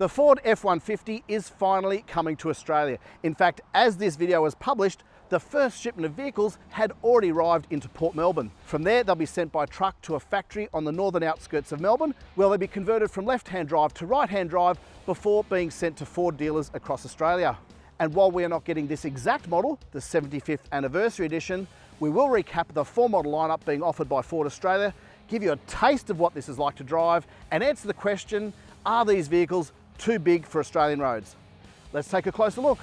The Ford F-150 is finally coming to Australia. In fact, as this video was published, the first shipment of vehicles had already arrived into Port Melbourne. From there, they'll be sent by truck to a factory on the northern outskirts of Melbourne, where they'll be converted from left-hand drive to right-hand drive before being sent to Ford dealers across Australia. And while we are not getting this exact model, the 75th anniversary edition, we will recap the 4-model lineup being offered by Ford Australia, give you a taste of what this is like to drive, and answer the question, are these vehicles too big for Australian roads? Let's take a closer look.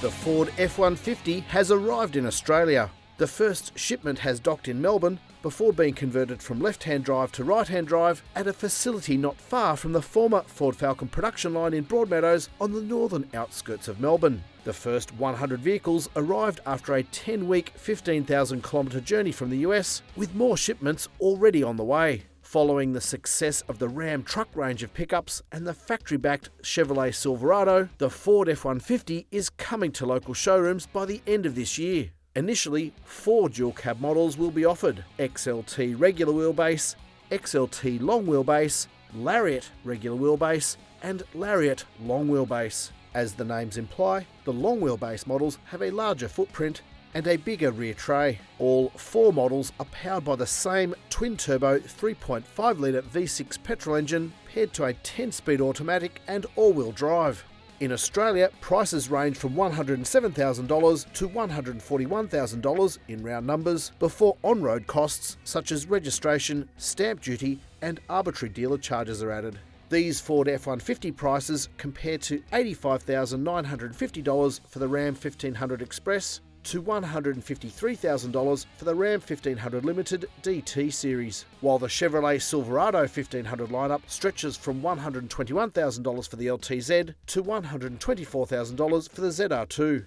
The Ford F-150 has arrived in Australia. The first shipment has docked in Melbourne before being converted from left-hand drive to right-hand drive at a facility not far from the former Ford Falcon production line in Broadmeadows on the northern outskirts of Melbourne. The first 100 vehicles arrived after a 10-week, 15,000-kilometre journey from the US, with more shipments already on the way. Following the success of the Ram truck range of pickups and the factory-backed Chevrolet Silverado, the Ford F-150 is coming to local showrooms by the end of this year. Initially, 4 dual-cab models will be offered: XLT regular wheelbase, XLT long wheelbase, Lariat regular wheelbase, and Lariat long wheelbase. As the names imply, the long wheelbase models have a larger footprint and a bigger rear tray. All 4 models are powered by the same twin-turbo 3.5-litre V6 petrol engine paired to a 10-speed automatic and all-wheel drive. In Australia, prices range from $107,000 to $141,000 in round numbers before on-road costs such as registration, stamp duty and arbitrary dealer charges are added. These Ford F-150 prices compare to $85,950 for the Ram 1500 Express to $153,000 for the Ram 1500 Limited DT series, while the Chevrolet Silverado 1500 lineup stretches from $121,000 for the LTZ to $124,000 for the ZR2.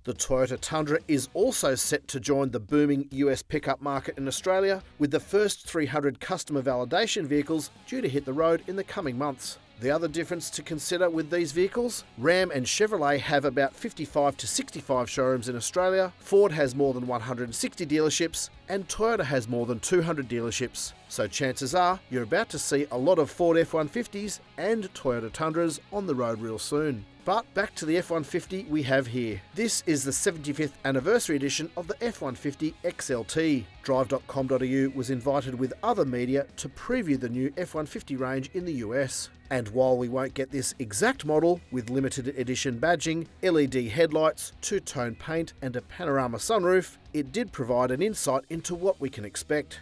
The Toyota Tundra is also set to join the booming US pickup market in Australia, with the first 300 customer validation vehicles due to hit the road in the coming months. The other difference to consider with these vehicles: Ram and Chevrolet have about 55 to 65 showrooms in Australia, Ford has more than 160 dealerships, and Toyota has more than 200 dealerships. So chances are you're about to see a lot of Ford F-150s and Toyota Tundras on the road real soon. But back to the F-150 we have here. This is the 75th anniversary edition of the F-150 XLT. Drive.com.au was invited with other media to preview the new F-150 range in the US. And while we won't get this exact model with limited edition badging, LED headlights, two-tone paint and a panorama sunroof, it did provide an insight into what we can expect.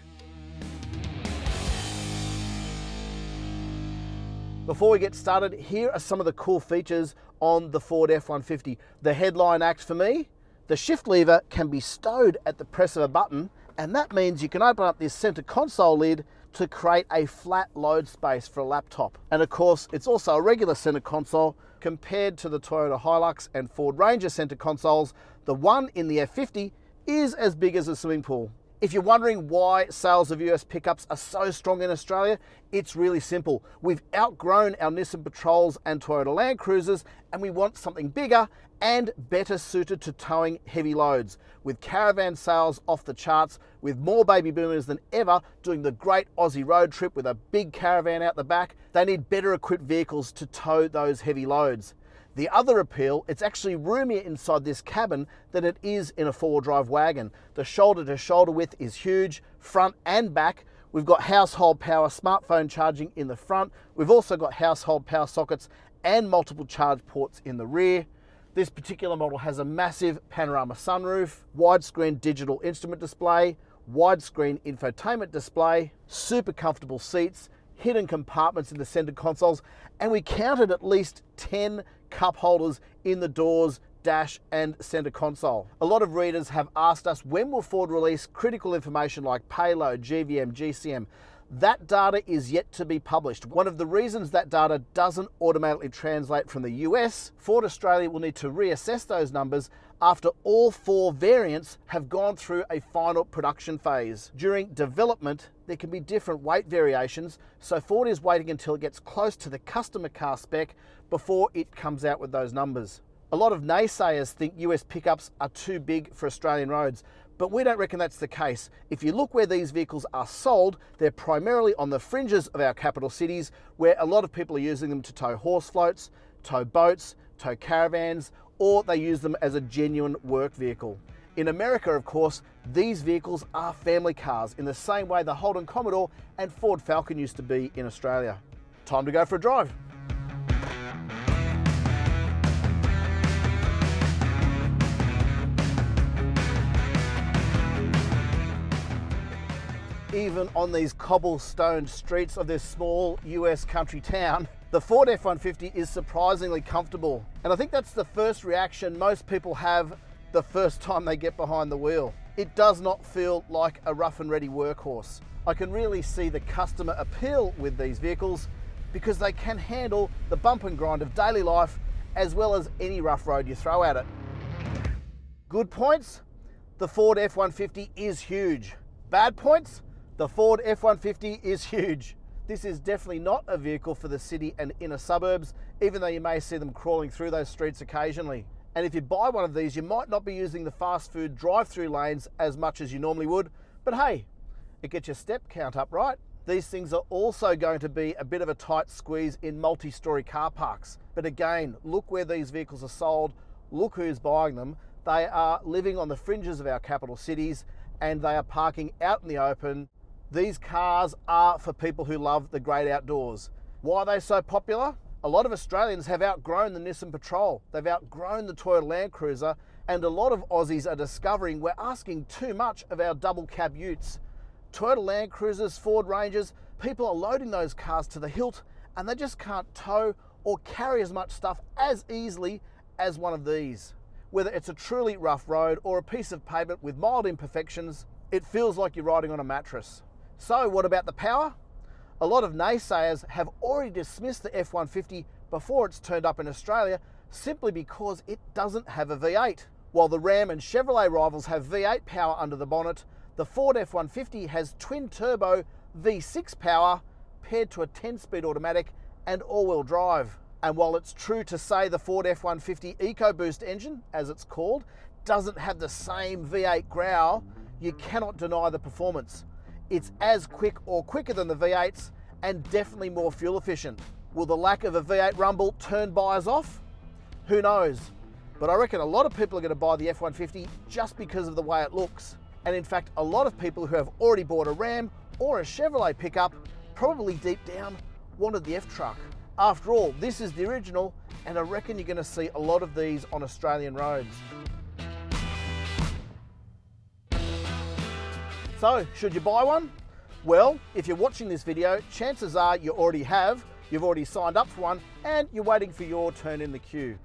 Before we get started, here are some of the cool features on the Ford F-150. The headline act for me: the shift lever can be stowed at the press of a button, and that means you can open up this center console lid to create a flat load space for a laptop. And of course, it's also a regular center console. Compared to the Toyota Hilux and Ford Ranger center consoles, the one in the F-50 is as big as a swimming pool. If you're wondering why sales of US pickups are so strong in Australia, it's really simple. We've outgrown our Nissan Patrols and Toyota Land Cruisers, and we want something bigger and better suited to towing heavy loads. With caravan sales off the charts, with more baby boomers than ever doing the great Aussie road trip with a big caravan out the back, they need better equipped vehicles to tow those heavy loads. The other appeal, it's actually roomier inside this cabin than it is in a four-wheel drive wagon. The shoulder-to-shoulder width is huge, front and back. We've got household power smartphone charging in the front. We've also got household power sockets and multiple charge ports in the rear. This particular model has a massive panorama sunroof, widescreen digital instrument display, widescreen infotainment display, super comfortable seats, hidden compartments in the center consoles, and we counted at least 10 cup holders in the doors, dash and center console. A lot of readers have asked us, when will Ford release critical information like payload, GVM, GCM? That data is yet to be published. One of the reasons that data doesn't automatically translate from the US, Ford Australia will need to reassess those numbers after all 4 variants have gone through a final production phase. During development, there can be different weight variations, so Ford is waiting until it gets close to the customer car spec before it comes out with those numbers. A lot of naysayers think US pickups are too big for Australian roads, But we don't reckon that's the case. If you look where these vehicles are sold, they're primarily on the fringes of our capital cities, where a lot of people are using them to tow horse floats, tow boats, tow caravans, or they use them as a genuine work vehicle. In America, of course, these vehicles are family cars in the same way the Holden Commodore and Ford Falcon used to be in Australia. Time to go for a drive. Even on these cobblestone streets of this small US country town, the Ford F-150 is surprisingly comfortable. And I think that's the first reaction most people have the first time they get behind the wheel. It does not feel like a rough and ready workhorse. I can really see the customer appeal with these vehicles because they can handle the bump and grind of daily life as well as any rough road you throw at it. Good points, the Ford F-150 is huge. Bad points, the Ford F-150 is huge. This is definitely not a vehicle for the city and inner suburbs, even though you may see them crawling through those streets occasionally. And if you buy one of these, you might not be using the fast food drive-through lanes as much as you normally would, but hey, it gets your step count up, right? These things are also going to be a bit of a tight squeeze in multi-story car parks. But again, look where these vehicles are sold, look who's buying them. They are living on the fringes of our capital cities and they are parking out in the open. These cars are for people who love the great outdoors. Why are they so popular? A lot of Australians have outgrown the Nissan Patrol. They've outgrown the Toyota Land Cruiser, and a lot of Aussies are discovering we're asking too much of our double cab Utes. Toyota Land Cruisers, Ford Rangers, people are loading those cars to the hilt and they just can't tow or carry as much stuff as easily as one of these. Whether it's a truly rough road or a piece of pavement with mild imperfections, it feels like you're riding on a mattress. So what about the power? A lot of naysayers have already dismissed the F-150 before it's turned up in Australia simply because it doesn't have a V8. While the Ram and Chevrolet rivals have V8 power under the bonnet, the Ford F-150 has twin-turbo V6 power paired to a 10-speed automatic and all-wheel drive. And while it's true to say the Ford F-150 EcoBoost engine, as it's called, doesn't have the same V8 growl, you cannot deny the performance. It's as quick or quicker than the V8s and definitely more fuel efficient. Will the lack of a V8 rumble turn buyers off? Who knows? But I reckon a lot of people are going to buy the F-150 just because of the way it looks. And in fact, a lot of people who have already bought a Ram or a Chevrolet pickup probably deep down wanted the F-Truck. After all, this is the original, and I reckon you're going to see a lot of these on Australian roads. So, should you buy one? Well, if you're watching this video, chances are you already have, you've already signed up for one, and you're waiting for your turn in the queue.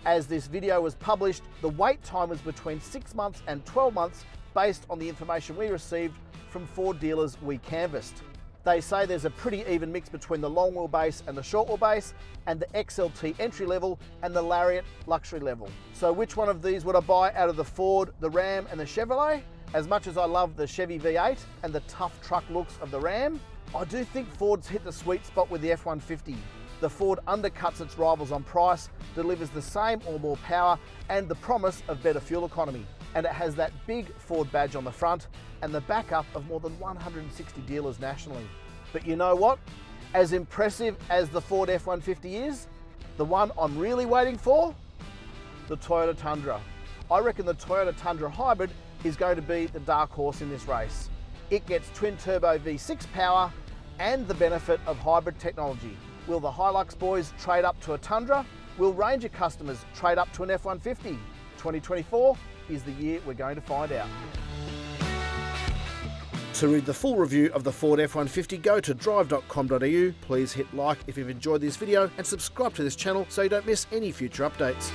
As this video was published, the wait time was between 6 months and 12 months based on the information we received from Ford dealers we canvassed. They say there's a pretty even mix between the long wheelbase and the short wheelbase, and the XLT entry level and the Lariat luxury level. So which one of these would I buy out of the Ford, the Ram and the Chevrolet? As much as I love the Chevy V8 and the tough truck looks of the Ram, I do think Ford's hit the sweet spot with the F-150. The Ford undercuts its rivals on price, delivers the same or more power and the promise of better fuel economy. And it has that big Ford badge on the front and the backup of more than 160 dealers nationally. But you know what? As impressive as the Ford F-150 is, the one I'm really waiting for, the Toyota Tundra. I reckon the Toyota Tundra Hybrid is going to be the dark horse in this race. It gets twin-turbo V6 power and the benefit of hybrid technology. Will the Hilux boys trade up to a Tundra? Will Ranger customers trade up to an F-150? 2024 is the year we're going to find out. To read the full review of the Ford F-150, go to Drive.com.au. Please hit like if you've enjoyed this video and subscribe to this channel so you don't miss any future updates.